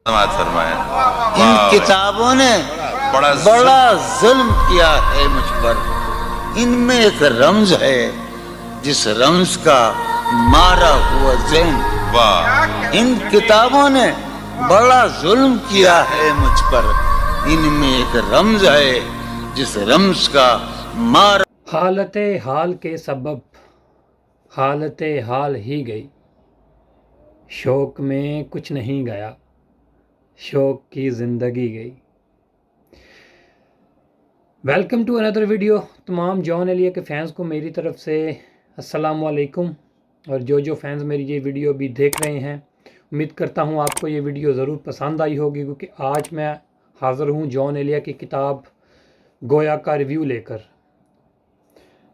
फरमाया। इन वाह किताबों ने बड़ा बड़ा जुल्म किया है मुझ पर। इनमें एक रमज है जिस रमज का मारा हुआ ज़हन। वाह इन किताबों ने बड़ा जुल्म किया है मुझ पर। इनमें एक रमज है जिस रमज का मारा। हालत हाल के सबब हालत हाल ही गई, शौक में कुछ नहीं गया, शौक की ज़िंदगी गई। Welcome to another video. तमाम जॉन एलिया के फ़ैन्स को मेरी तरफ़ से अस्सलाम वालेकुम। और जो फैंस मेरी ये वीडियो भी देख रहे हैं, उम्मीद करता हूँ आपको ये वीडियो ज़रूर पसंद आई होगी, क्योंकि आज मैं हाज़िर हूँ जॉन एलिया की किताब गोया का रिव्यू लेकर।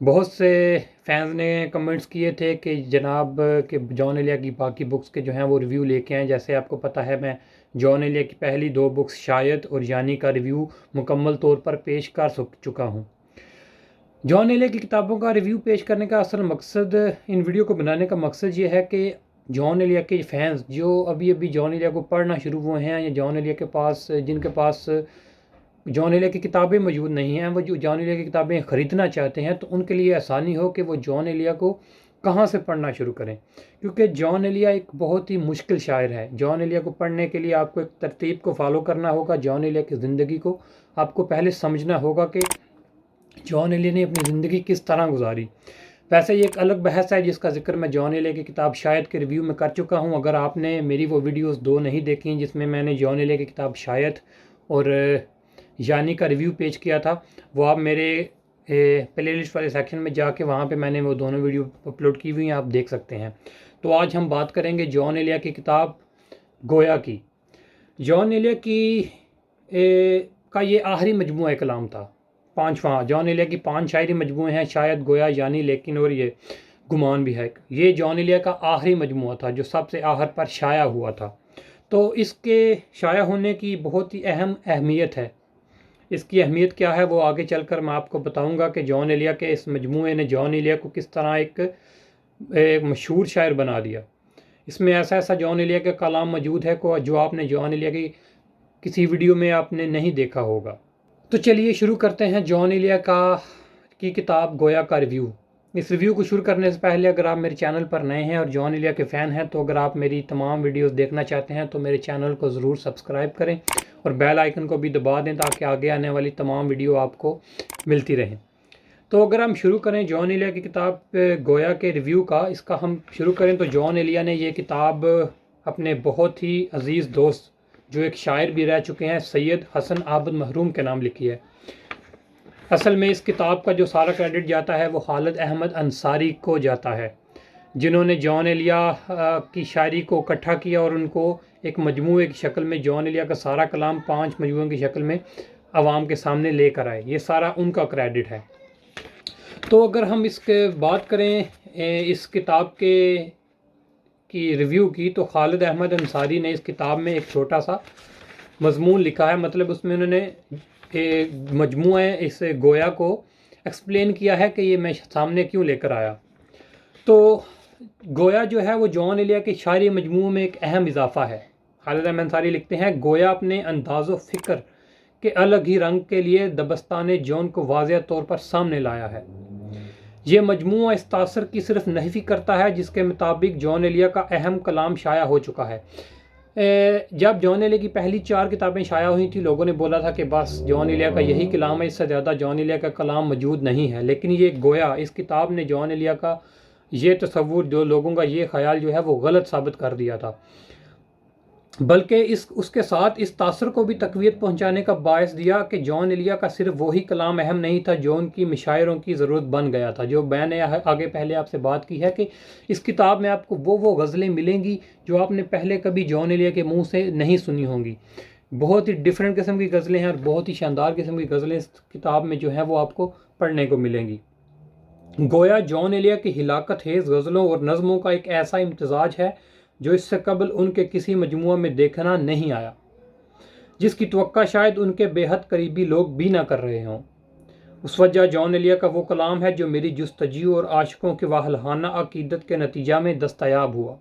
बहुत से फैंस ने कमेंट्स किए थे कि जनाब के जॉन एलिया की बाकी बुक्स के जो हैं वो रिव्यू लेके आएँ। जैसे आपको पता है मैं जॉन एलिया की पहली 2 बुक्स शायद और यानी का रिव्यू मुकम्मल तौर पर पेश कर चुका हूँ। जॉन एलिया की किताबों का रिव्यू पेश करने का असल मकसद, इन वीडियो को बनाने का मकसद ये है कि जॉन एलिया के फैंस जो अभी अभी जॉन एलिया को पढ़ना शुरू हुए हैं, या जॉन एलिया के पास जिनके पास जॉन एलिया की किताबें मौजूद नहीं हैं, वो जो जॉन एलिया की किताबें ख़रीदना चाहते हैं, तो उनके लिए आसानी हो कि वो जॉन एलिया को कहाँ से पढ़ना शुरू करें। क्योंकि जॉन एलिया एक बहुत ही मुश्किल शायर है। जॉन एलिया को पढ़ने के लिए आपको एक तरतीब को फॉलो करना होगा। जॉन एलिया की ज़िंदगी को आपको पहले समझना होगा कि जॉन एलिया ने अपनी ज़िंदगी किस तरह गुजारी। वैसे ये एक अलग बहस है जिसका जिक्र मैं जॉन एलिया की किताब शायद के रिव्यू में कर चुका हूँ। अगर आपने मेरी वो वीडियोस 2 नहीं देखी जिसमें मैंने जॉन एलिया की किताब शायद और यानी का रिव्यू पेश किया था, वो आप मेरे प्लेलिस्ट वाले सेक्शन में जाके वहाँ पे मैंने वो दोनों वीडियो अपलोड की हुई हैं, आप देख सकते हैं। तो आज हम बात करेंगे जॉन एलिया की किताब गोया की। जॉन एलिया की का ये आखिरी मजमूआ कलाम था, 5वां। जॉन एलिया की 5 शायरी मजमूए हैं, शायद, गोया, यानी, लेकिन और ये गुमान भी है। ये जॉन एलिया का आखिरी मजमूआ था जो सबसे आखिर पर शाया हुआ था। तो इसके शाया होने की बहुत ही अहमियत है। इसकी अहमियत क्या है वो आगे चलकर मैं आपको बताऊंगा कि जॉन एलिया के इस मजमूए ने जॉन एलिया को किस तरह एक मशहूर शायर बना दिया। इसमें ऐसा ऐसा जॉन एलिया का कलाम मौजूद है को जो आपने जॉन एलिया की किसी वीडियो में आपने नहीं देखा होगा। तो चलिए शुरू करते हैं जॉन एलिया की किताब गोया का रिव्यू। इस रिव्यू को शुरू करने से पहले अगर आप मेरे चैनल पर नए हैं और जॉन एलिया के फ़ैन हैं, तो अगर आप मेरी तमाम वीडियोस देखना चाहते हैं तो मेरे चैनल को ज़रूर सब्सक्राइब करें और बेल आइकन को भी दबा दें ताकि आगे आने वाली तमाम वीडियो आपको मिलती रहें। तो अगर हम शुरू करें जॉन एलिया की किताब गोया के रिव्यू का, इसका हम शुरू करें तो जॉन एलिया ने ये किताब अपने बहुत ही अज़ीज़ दोस्त जो एक शायर भी रह चुके हैं, सैयद हसन आबद महरूम के नाम लिखी है। असल में इस किताब का जो सारा क्रेडिट जाता है वो खालिद अहमद अंसारी को जाता है, जिन्होंने जॉन एलिया की शायरी को इकट्ठा किया और उनको एक मजमूए की शक्ल में जॉन एलिया का सारा कलाम 5 मजमूओं की शक्ल में आवाम के सामने लेकर आए। ये सारा उनका क्रेडिट है। तो अगर हम इसके बात करें इस किताब की रिव्यू की, तो खालिद अहमद अंसारी ने इस किताब में एक छोटा सा मजमून लिखा है। मतलब उसमें उन्होंने मजमूआ इस गोया को एक्सप्लेन किया है कि ये मैं सामने क्यों लेकर आया। तो गोया जो है वो जॉन एलिया के शायरी मजमूए में एक अहम इजाफा है। खालिद अहमद अंसारी लिखते हैं, गोया अपने अंदाज़ो फ़िक्र के अलग ही रंग के लिए दबस्तान जॉन को वाज़ेह तौर पर सामने लाया है। ये मजमूआ इस तासर की सिर्फ नफ़ी करता है जिसके मुताबिक जॉन एलिया का अहम कलाम शाया हो चुका है। जब जॉन एलिया की पहली 4 किताबें शाया हुई थी, लोगों ने बोला था कि बस जॉन एलिया का यही कलाम है, इससे ज़्यादा जॉन एलिया का कलाम मौजूद नहीं है। लेकिन ये गोया, इस किताब ने जॉन एलिया का ये तसव्वुर, जो लोगों का ये ख्याल जो है वो गलत साबित कर दिया था, बल्कि उसके साथ इस तासर को भी तक़वियत पहुँचाने का बायस दिया कि जॉन एलिया का सिर्फ वही कलाम अहम नहीं था जो उनकी मशायरों की ज़रूरत बन गया था। जो मैंने आगे पहले आपसे बात की है कि इस किताब में आपको वो गज़लें मिलेंगी जो आपने पहले कभी जॉन एलिया के मुंह से नहीं सुनी होंगी। बहुत ही डिफरेंट किस्म की गज़लें हैं और बहुत ही शानदार किस्म की गज़लें इस किताब में जो हैं वो आपको पढ़ने को मिलेंगी। गोया जॉन एलिया की हिलाकत हेज़ गज़लों और नज़मों का एक ऐसा इम्तजाज है जो इससे कबल उनके किसी मजमूआ में देखना नहीं आया, जिसकी तवक्का शायद उनके बेहद करीबी लोग भी ना कर रहे हों। उस वजह जॉन एलिया का वो कलाम है जो मेरी जुस्तजू और आशिकों के वाहलहाना अकीदत के नतीजा में दस्तयाब हुआ।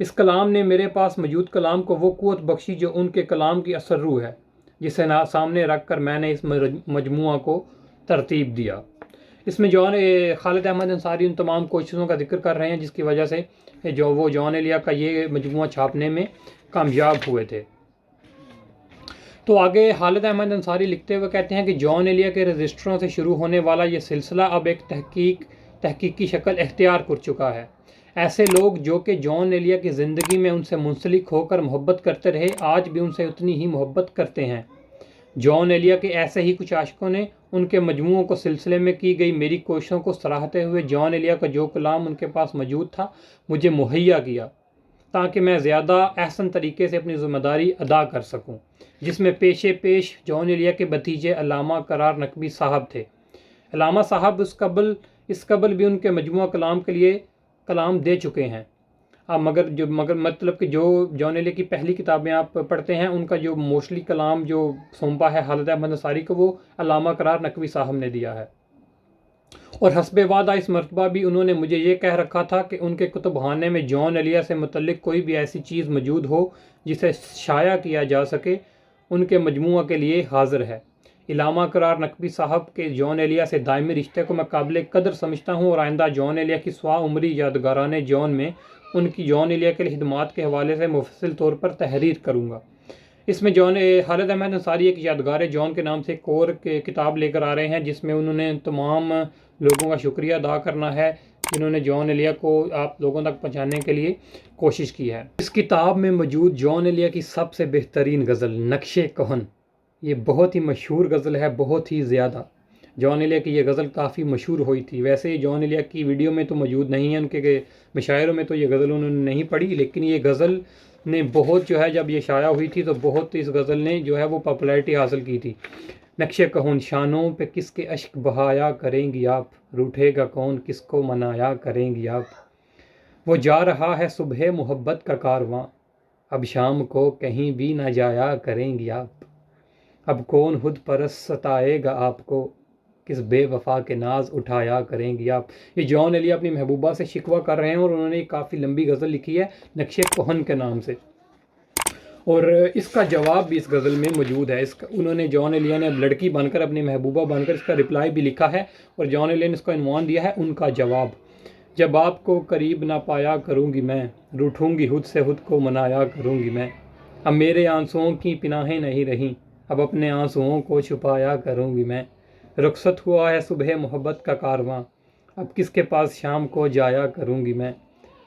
इस कलाम ने मेरे पास मौजूद कलाम को वो क़ुव्वत बख्शी जो उनके कलाम की असर रूह है, जिसे सामने रख कर मैंने इस मजमुआ को तरतीब दिया। इसमें खालिद अहमद अंसारी उन तमाम कोशिशों का जिक्र कर रहे हैं जिसकी वजह से जो वो जॉन एलिया का ये मजमुआ छापने में कामयाब हुए थे। तो आगे खालिद अहमद अंसारी लिखते हुए कहते हैं कि जॉन एलिया के रजिस्टरों से शुरू होने वाला ये सिलसिला अब एक तहकीकी शक्ल इख्तियार कर चुका है। ऐसे लोग जो कि जॉन एलिया की ज़िंदगी में उनसे मुंसलिक होकर मोहब्बत करते रहे, आज भी उनसे उतनी ही मोहब्बत करते हैं। जॉन एलिया के ऐसे ही कुछ आशिकों ने उनके मजमुओं को सिलसिले में की गई मेरी कोशिशों को सराहते हुए जॉन एलिया का जो कलाम उनके पास मौजूद था मुझे मुहैया किया, ताकि मैं ज़्यादा अहसन तरीके से अपनी ज़िम्मेदारी अदा कर सकूं, जिसमें पेश जॉन एलिया के भतीजे अल्लामा करार नकवी साहब थे। अल्लामा साहब इस कबल भी उनके मजमुआ कलाम के लिए कलाम दे चुके हैं। मगर मतलब कि जो जॉन एलिया की पहली किताबें आप पढ़ते हैं, उनका जो मोस्टली कलाम जो सौंपा है खालिद अहमद अंसारी को, वो अल्लामा करार नकवी साहब ने दिया है। और हस्बे वादा इस मरतबा भी उन्होंने मुझे ये कह रखा था कि उनके कुतुबखाने में जॉन एलिया से मुतल्लिक कोई भी ऐसी चीज़ मौजूद हो जिसे शाया किया जा सके, उनके मजमुआ के लिए हाजिर है। अल्लामा करार नकवी साहब के जॉन एलिया से दायमी रिश्ते को मैं काबिल कदर समझता हूँ और आइंदा जॉन एलिया की स्वा उमरी यादगाराने जॉन में उनकी जॉन एलिया के लिए खिदमात के हवाले से मुफस्सिल तौर पर तहरीर करूँगा। इसमें खालिद अहमद अंसारी एक यादगार जॉन के नाम से एक और किताब लेकर आ रहे हैं, जिसमें उन्होंने तमाम लोगों का शुक्रिया अदा करना है जिन्होंने जॉन एलिया को आप लोगों तक पहुंचाने के लिए कोशिश की है। इस किताब में मौजूद जॉन एलिया की सबसे बेहतरीन गज़ल नक्शे कहन, ये बहुत ही मशहूर गज़ल है, बहुत ही ज़्यादा। जॉन एलिया की ये गज़ल काफ़ी मशहूर हुई थी। वैसे ही जॉन एलिया की वीडियो में तो मौजूद नहीं है, उनके मशायरों में तो ये गज़ल उन्होंने नहीं पढ़ी, लेकिन ये गज़ल ने बहुत जो है, जब ये शाया हुई थी तो बहुत इस गज़ल ने जो है वो पॉपुलैरिटी हासिल की थी। नक्शे कहून शानों पे किसके अश्क बहाया करेंगी आप, रूठेगा कौन किसको मनाया करेंगी आप। वो जा रहा है सुबह मोहब्बत का कारवां, अब शाम को कहीं भी ना जाया करेंगी आप। अब कौन खुद परस सताएगा आपको, किस बेवफा के नाज उठाया करेंगी आप। ये जॉन एलिया अपनी महबूबा से शिकवा कर रहे हैं और उन्होंने काफ़ी लंबी गज़ल लिखी है नक्शे कहन के नाम से, और इसका जवाब भी इस गज़ल में मौजूद है। उन्होंने जॉन एलिया ने अब लड़की बनकर अपनी महबूबा बनकर इसका रिप्लाई भी लिखा है, और जॉन एलिया ने इसका इन्वान दिया है उनका जवाब। जब आपको करीब ना पाया करूँगी मैं, रूठूँगी खुद से खुद को मनाया करूँगी मैं। अब मेरे आंसुओं की पिनाहें नहीं रहीं, अब अपने आंसुओं को छुपाया करूँगी मैं। रुखसत हुआ है सुबह मोहब्बत का कारवां, अब किसके पास शाम को जाया करूँगी मैं।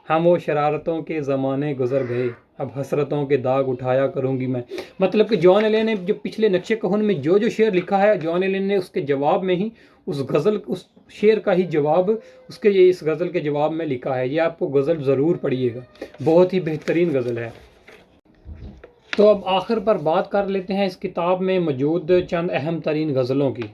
हम वो शरारतों के ज़माने गुज़र गए, अब हसरतों के दाग उठाया करूँगी मैं। मतलब कि जॉन एलिया ने जो पिछले नक्शे कहन में जो शेर लिखा है, जॉन एलिया ने उसके जवाब में ही उस शेर का ही जवाब इस गज़ल के जवाब में लिखा है। ये आपको गज़ल ज़रूर पढ़िएगा, बहुत ही बेहतरीन गज़ल है। तो अब आखिर पर बात कर लेते हैं इस किताब में मौजूद चंद अहम तरीन गज़लों की।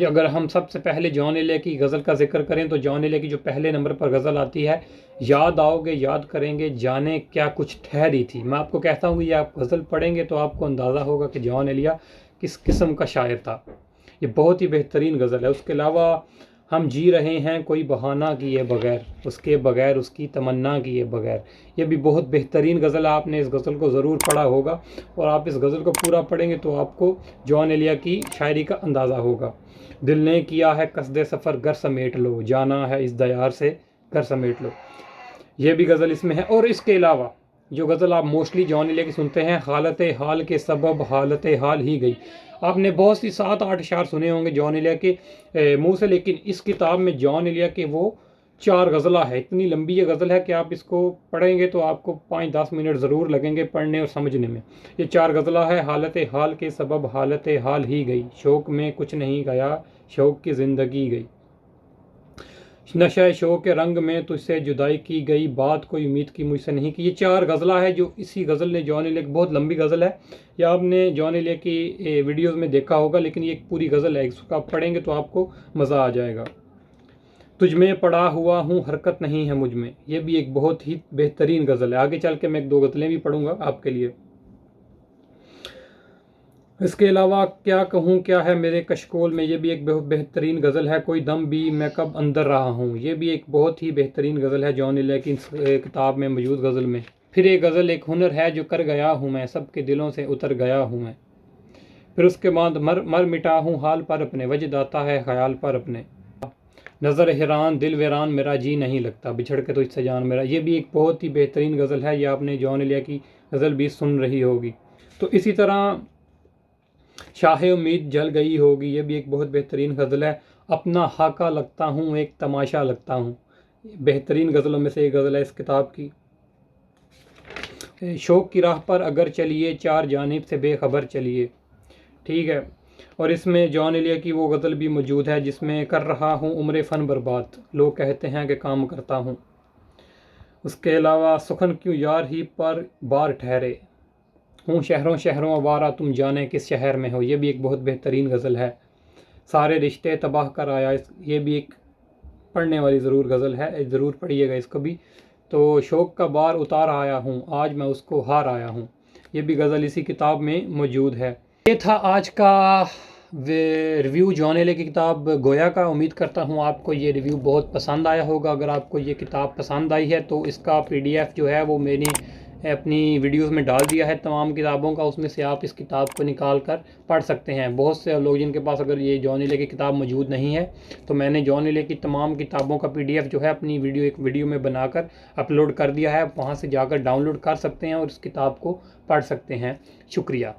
अगर हम सबसे पहले जॉन एलिया की गज़ल का जिक्र करें तो जॉन एलिया की जो पहले नंबर पर गज़ल आती है, याद आओगे याद करेंगे जाने क्या कुछ ठहरी थी। मैं आपको कहता हूँ ये आप गज़ल पढ़ेंगे तो आपको अंदाज़ा होगा कि जॉन एलिया किस किस्म का शायर था। ये बहुत ही बेहतरीन गज़ल है। उसके अलावा हम जी रहे हैं कोई बहाना किए बगैर, उसके बगैर उसकी तमन्ना किए बगैर, ये भी बहुत बेहतरीन गज़ल है। आपने इस गज़ल को ज़रूर पढ़ा होगा, और आप इस गज़ल को पूरा पढ़ेंगे तो आपको जॉन एलिया की शायरी का अंदाज़ा होगा। दिल ने किया है कसदे सफ़र घर समेट लो, जाना है इस दयार से घर समेट लो, ये भी गज़ल इसमें है। और इसके अलावा जो गज़ल आप मोस्टली जॉन एलिया की सुनते हैं, हालत हाल के सबब हालत हाल ही गई। आपने बहुत सी 7-8 अशार सुने होंगे जॉन एलिया के मुंह से, लेकिन इस किताब में जॉन एलिया के वो 4 गज़ला है। इतनी लंबी ये गज़ल है कि आप इसको पढ़ेंगे तो आपको 5-10 मिनट ज़रूर लगेंगे पढ़ने और समझने में। ये 4 गज़ला है। हालत हाल के सबब हालत हाल ही गई, शौक़ में कुछ नहीं गया शौक़ की ज़िंदगी गई, नशा शौक़ के रंग में तुझसे जुदाई की गई, बात कोई उम्मीद की मुझसे नहीं की। ये 4 गज़ला है जो इसी गज़ल ने जॉन एलिया की, बहुत लंबी गज़ल है, या आपने जॉन एलिया की वीडियोज़ में देखा होगा, लेकिन ये एक पूरी गज़ल है। इसको आप पढ़ेंगे तो आपको मज़ा आ जाएगा। तुझ में पड़ा हुआ हूँ हरकत नहीं है मुझ में, ये भी एक बहुत ही बेहतरीन गज़ल है। आगे चल के मैं 1-2 गज़लें भी पढ़ूँगा आपके लिए। इसके अलावा क्या कहूँ क्या है मेरे कशकोल में, ये भी एक बहुत बेहतरीन गज़ल है। कोई दम भी मैं कब अंदर रहा हूँ, ये भी एक बहुत ही बेहतरीन गज़ल है जॉन एलिया की किताब में मौजूद गज़ल में। फिर एक गज़ल एक हुनर है जो कर गया हूँ मैं, सबके दिलों से उतर गया हूँ मैं। फिर उसके बाद मर मिटा हूँ हाल पर अपने, वजद आता है ख्याल पर अपने, नज़र हैरान दिल वीरान मेरा जी नहीं लगता, बिछड़ के तो इससे जान मेरा। ये भी एक बहुत ही बेहतरीन गज़ल है, ये आपने जॉन एलिया की गज़ल भी सुन रही होगी। तो इसी तरह शाहे उम्मीद जल गई होगी, ये भी एक बहुत बेहतरीन गज़ल है। अपना हाका लगता हूँ एक तमाशा लगता हूँ, बेहतरीन गज़लों में से एक गज़ल है इस किताब की। शौक़ की राह पर अगर चलिए, चार जानिब से बेखबर चलिए, ठीक है। और इसमें जॉन एलिया की वो गज़ल भी मौजूद है जिसमें कर रहा हूँ उम्र फ़न बर्बाद, लोग कहते हैं कि काम करता हूँ। उसके अलावा सुखन क्यों यार ही पर बार ठहरे, हूँ शहरों शहरों आवारा तुम जाने किस शहर में हो, ये भी एक बहुत बेहतरीन गज़ल है। सारे रिश्ते तबाह कर आया, ये भी एक पढ़ने वाली ज़रूर गज़ल है, ज़रूर पढ़िएगा इसको भी। तो शौक़ का बार उतार आया हूँ, आज मैं उसको हार आया हूँ, ये भी गज़ल इसी किताब में मौजूद है। ये था आज का रिव्यू जॉन एलिया की किताब गोया का। उम्मीद करता हूँ आपको ये रिव्यू बहुत पसंद आया होगा। अगर आपको ये किताब पसंद आई है तो इसका PDF जो है वो मैंने अपनी वीडियोस में डाल दिया है तमाम किताबों का, उसमें से आप इस किताब को निकाल कर पढ़ सकते हैं। बहुत से लोग जिनके पास अगर ये जॉन एलिया की किताब मौजूद नहीं है तो मैंने जॉन एलिया की तमाम किताबों का PDF जो है अपनी एक वीडियो में बनाकर अपलोड कर दिया है, वहाँ से जाकर डाउनलोड कर सकते हैं और इस किताब को पढ़ सकते हैं। शुक्रिया।